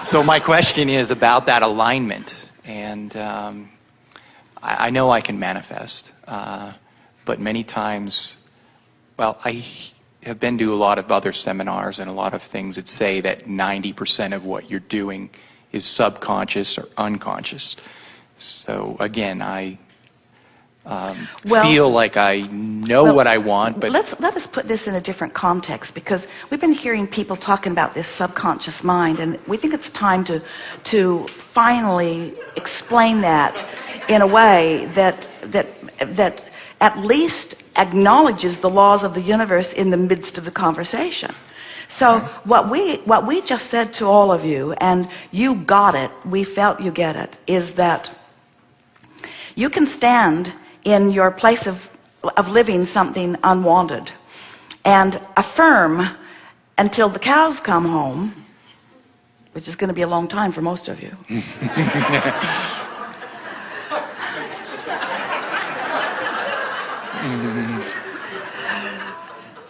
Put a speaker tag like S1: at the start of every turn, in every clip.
S1: So my question is about that alignment, and I know I can manifest, but many times, well, I have been to a lot of other seminars and a lot of things that say that 90% of what you're doing is subconscious or unconscious. So again, I feel like I know what I want, but
S2: let us put this in a different context, because we've been hearing people talking about this subconscious mind, and we think it's time to finally explain that in a way that at least acknowledges the laws of the universe in the midst of the conversation. So what we just said to all of you, and you got it, we felt you get it, is that you can stand in your place of living something unwanted and affirm until the cows come home, which is going to be a long time for most of you.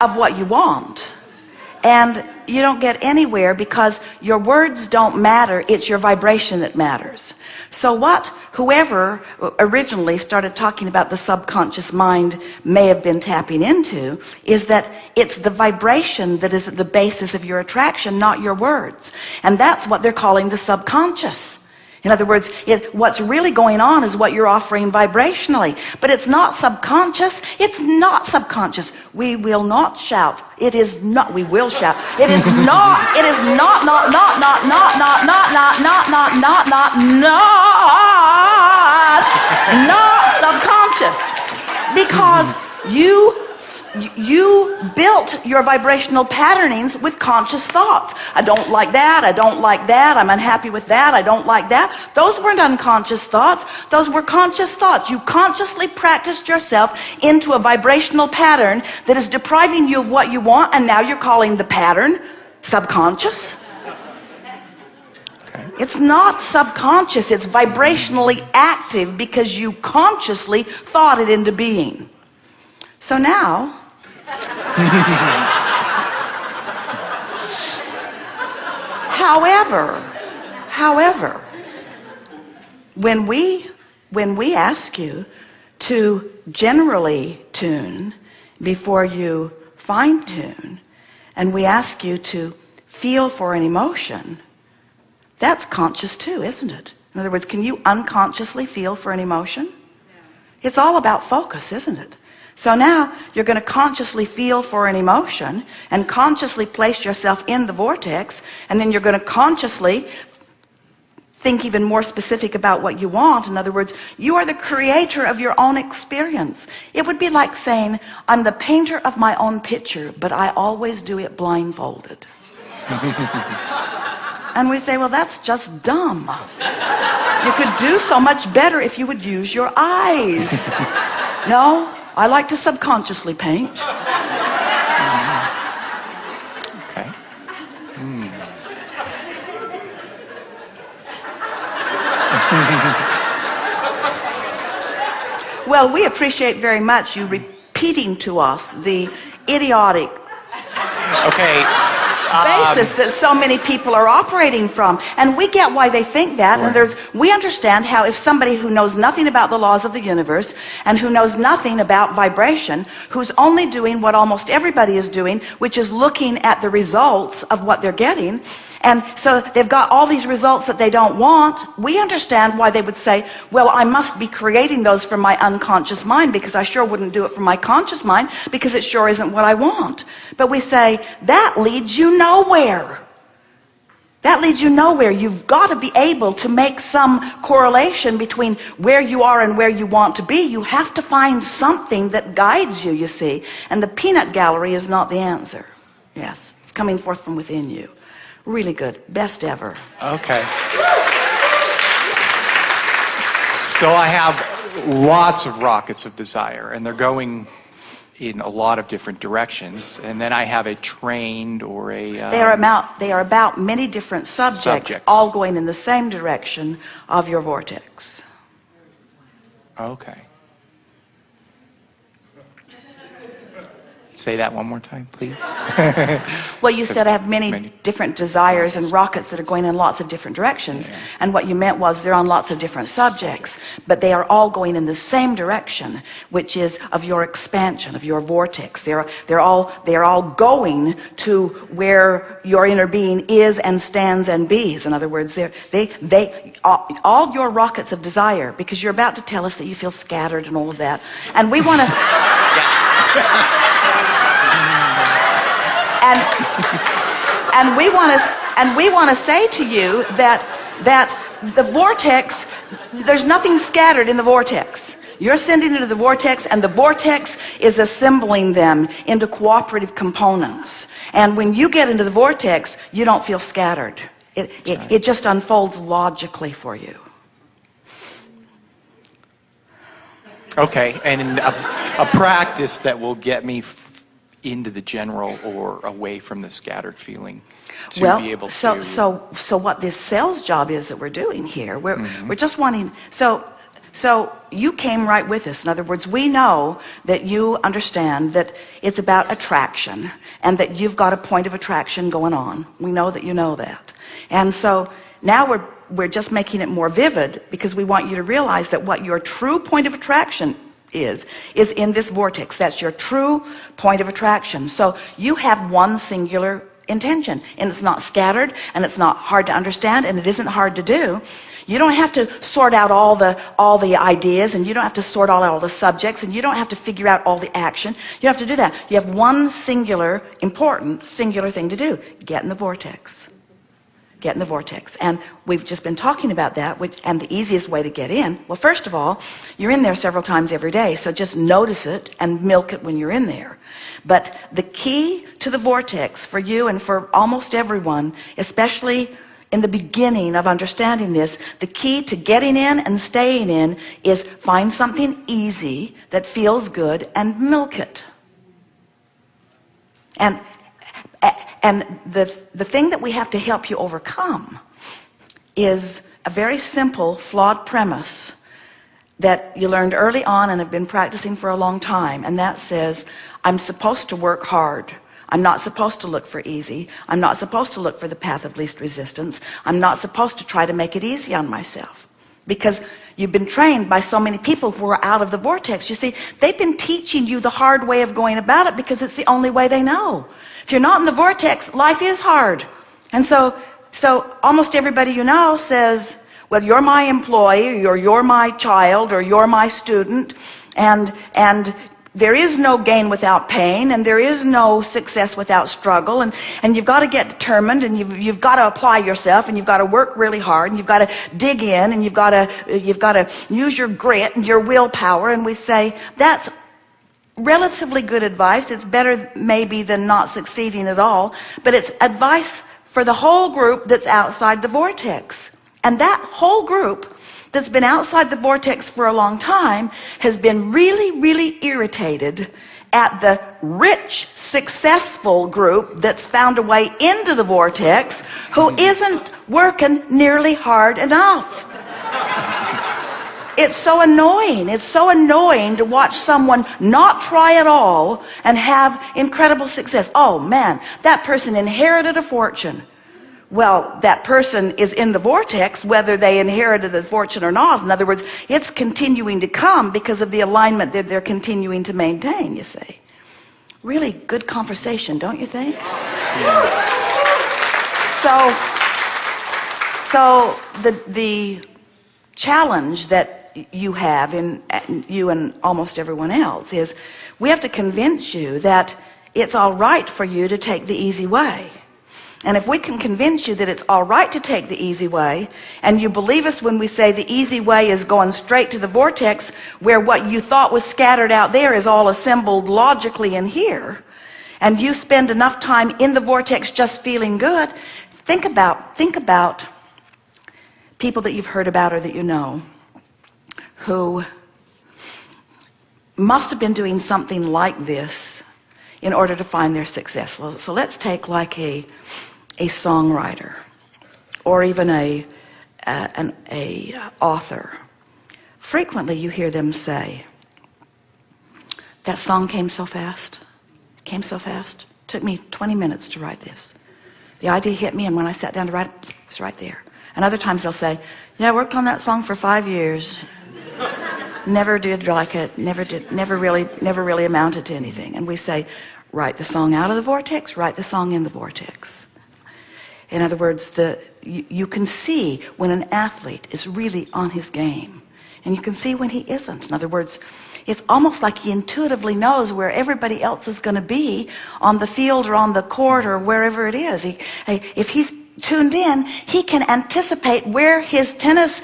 S2: Of what you want. And you don't get anywhere because your words don't matter, it's your vibration that matters. So whoever originally started talking about the subconscious mind may have been tapping into is that it's the vibration that is at the basis of your attraction, not your words. And that's what they're calling the subconscious. In other words, what's really going on is what you're offering vibrationally. But it's not subconscious. It's not subconscious. We will not shout. It is not. We will shout. It is not. It is not subconscious. Because you built your vibrational patternings with conscious thoughts. I don't like that, I don't like that, I'm unhappy with that, I don't like that. Those weren't unconscious thoughts, those were conscious thoughts. You consciously practiced yourself into a vibrational pattern that is depriving you of what you want, and now you're calling the pattern subconscious. It's not subconscious, it's vibrationally active because you consciously thought it into being. So now, however, when we ask you to generally tune before you fine tune, and we ask you to feel for an emotion, that's conscious too, isn't it? In other words, can you unconsciously feel for an emotion? It's all about focus, isn't it? So now you're going to consciously feel for an emotion and consciously place yourself in the vortex, and then you're going to consciously think even more specific about what you want. In other words, you are the creator of your own experience. It would be like saying, I'm the painter of my own picture, but I always do it blindfolded. And we say, well, that's just dumb. You could do so much better if you would use your eyes. No? I like to subconsciously paint.
S1: Okay.
S2: Well, we appreciate very much you repeating to us the idiotic basis that so many people are operating from, and we get why they think that. Right. And we understand how if somebody who knows nothing about the laws of the universe and who knows nothing about vibration, who's only doing what almost everybody is doing, which is looking at the results of what they're getting, and so they've got all these results that they don't want, we understand why they would say, well, I must be creating those from my unconscious mind, because I sure wouldn't do it from my conscious mind, because it sure isn't what I want. But we say, that leads you nowhere. That leads you nowhere. You've got to be able to make some correlation between where you are and where you want to be. You have to find something that guides you, you see. And the peanut gallery is not the answer. Yes, it's coming forth from within you. Really good. Best ever.
S1: Okay. So I have lots of rockets of desire, and they're going in a lot of different directions. And then I have a trained or a...
S2: They are about many different subjects, all going in the same direction of your vortex.
S1: Okay. Say that one more time, please.
S2: Well, you
S1: So
S2: said I have many
S1: many
S2: different desires and rockets that are going in lots of different directions.
S1: Yeah.
S2: And what you meant was they're on lots of different subjects, but they are all going in the same direction, which is of your expansion, of your vortex. They're all going to where your inner being is and stands and bees. In other words, all your rockets of desire, because you're about to tell us that you feel scattered and all of that. And we want to... And we want to say to you that the vortex, there's nothing scattered in the vortex. You're sending it to the vortex, and the vortex is assembling them into cooperative components. And when you get into the vortex, you don't feel scattered. It just unfolds logically for you.
S1: Okay, and a practice that will get me into the general or away from the scattered feeling to be able to...
S2: So what this sales job is that we're doing here, we're just wanting... So you came right with us. In other words, we know that you understand that it's about attraction and that you've got a point of attraction going on. We know that you know that. And so now we're just making it more vivid because we want you to realize that what your true point of attraction is in this vortex. That's your true point of attraction. So you have one singular intention, and it's not scattered, and it's not hard to understand, and it isn't hard to do. You don't have to sort out all the ideas, and you don't have to sort out all the subjects, and you don't have to figure out all the action. You don't have to do that. You have one singular, important, singular thing to do. Get in the vortex. Get in the vortex. And we've just been talking about that, and the easiest way to get in, well, first of all, you're in there several times every day, so just notice it and milk it when you're in there. But the key to the vortex for you and for almost everyone, especially in the beginning of understanding this, the key to getting in and staying in is find something easy that feels good and milk it. And the thing that we have to help you overcome is a very simple, flawed premise that you learned early on and have been practicing for a long time, and that says, I'm supposed to work hard. I'm not supposed to look for easy. I'm not supposed to look for the path of least resistance. I'm not supposed to try to make it easy on myself. Because you've been trained by so many people who are out of the vortex. You see, they've been teaching you the hard way of going about it because it's the only way they know. If you're not in the vortex, life is hard. And so almost everybody you know says, well, you're my employee, or you're my child, or you're my student, and there is no gain without pain, and there is no success without struggle, and you've got to get determined, and you've got to apply yourself, and you've got to work really hard, and you've got to dig in, and you've got to use your grit and your willpower. And we say that's relatively good advice. It's better maybe than not succeeding at all, but it's advice for the whole group that's outside the vortex. And that whole group that's been outside the vortex for a long time has been really, really irritated at the rich, successful group that's found a way into the vortex who isn't working nearly hard enough. It's so annoying. It's so annoying to watch someone not try at all and have incredible success. Oh man, that person inherited a fortune. Well, that person is in the vortex whether they inherited the fortune or not. In other words, it's continuing to come because of the alignment that they're continuing to maintain, you see. Really good conversation, don't you think? Yeah. So the challenge that you have in you and almost everyone else is we have to convince you that it's all right for you to take the easy way. And if we can convince you that it's all right to take the easy way, and you believe us when we say the easy way is going straight to the vortex where what you thought was scattered out there is all assembled logically in here, and you spend enough time in the vortex just feeling good, think about people that you've heard about or that you know who must have been doing something like this in order to find their success. So let's take like a songwriter, or even an author. Frequently you hear them say, that song came so fast. Came so fast. Took me 20 minutes to write this. The idea hit me, and when I sat down to write it, it's right there. And other times they'll say, yeah, I worked on that song for 5 years. Never did like it, never really amounted to anything. And we say, write the song out of the vortex, write the song in the vortex. In other words, you can see when an athlete is really on his game, and you can see when he isn't. In other words, it's almost like he intuitively knows where everybody else is going to be on the field or on the court or wherever it is. If he's tuned in, he can anticipate where his tennis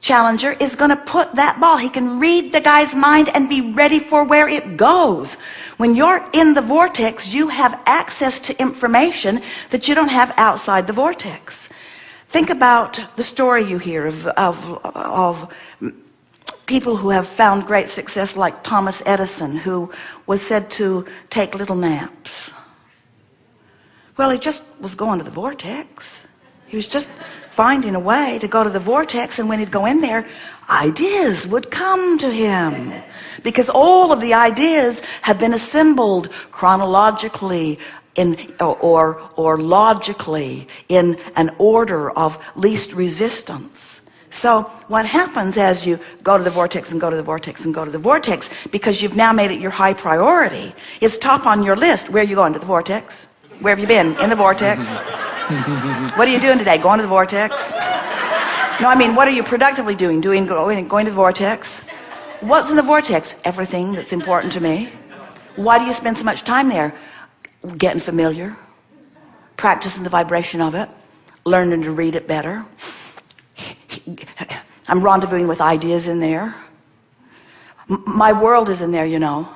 S2: challenger is going to put that ball. He can read the guy's mind and be ready for where it goes. When you're in the vortex, you have access to information that you don't have outside the vortex. Think about the story you hear of people who have found great success, like Thomas Edison, who was said to take little naps. Well, he just was going to the vortex. He was just finding a way to go to the vortex, and when he'd go in there, ideas would come to him, because all of the ideas have been assembled chronologically or logically in an order of least resistance. So what happens as you go to the vortex and go to the vortex and go to the vortex, because you've now made it your high priority, is top on your list. Where are you going? To the vortex? Where have you been? In the vortex. What are you doing today? Going to the vortex? No, I mean, what are you productively doing? Going to the vortex? What's in the vortex? Everything that's important to me. Why do you spend so much time there? Getting familiar, practicing the vibration of it, learning to read it better. I'm rendezvousing with ideas in there. My world is in there, you know.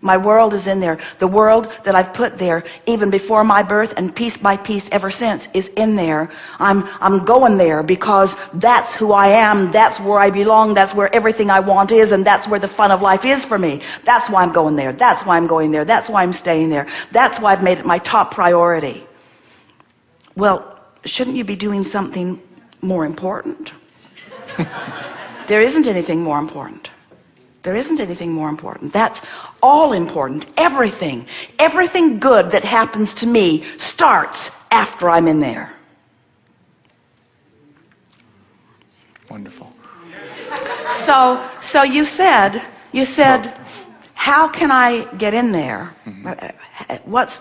S2: My world is in there. The world that I've put there even before my birth, and piece by piece ever since, is in there. I'm going there because that's who I am. That's where I belong. That's where everything I want is, and that's where the fun of life is for me. That's why I'm going there. That's why I'm going there. That's why I'm staying there. That's why I've made it my top priority. Well, shouldn't you be doing something more important? There isn't anything more important. There isn't anything more important. That's all important. Everything good that happens to me starts after I'm in there.
S1: Wonderful.
S2: So you said, how can I get in there? Mm-hmm. What's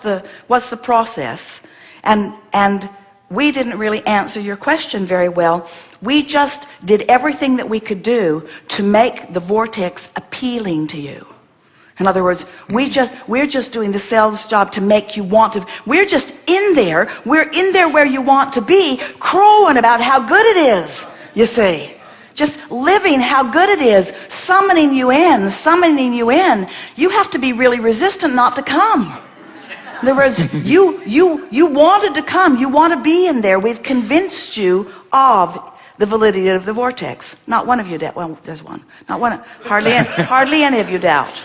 S2: the process? And we didn't really answer your question very well. We just did everything that we could do to make the vortex appealing to you. In other words, we're just doing the sales job to make you want to. We're just in there. We're in there where you want to be, crowing about how good it is, you see. Just living how good it is, summoning you in. You have to be really resistant not to come. In other words, you wanted to come. You want to be in there. We've convinced you of the validity of the vortex. Not one of you doubt. Well, there's one. Not one. Hardly any of you doubt.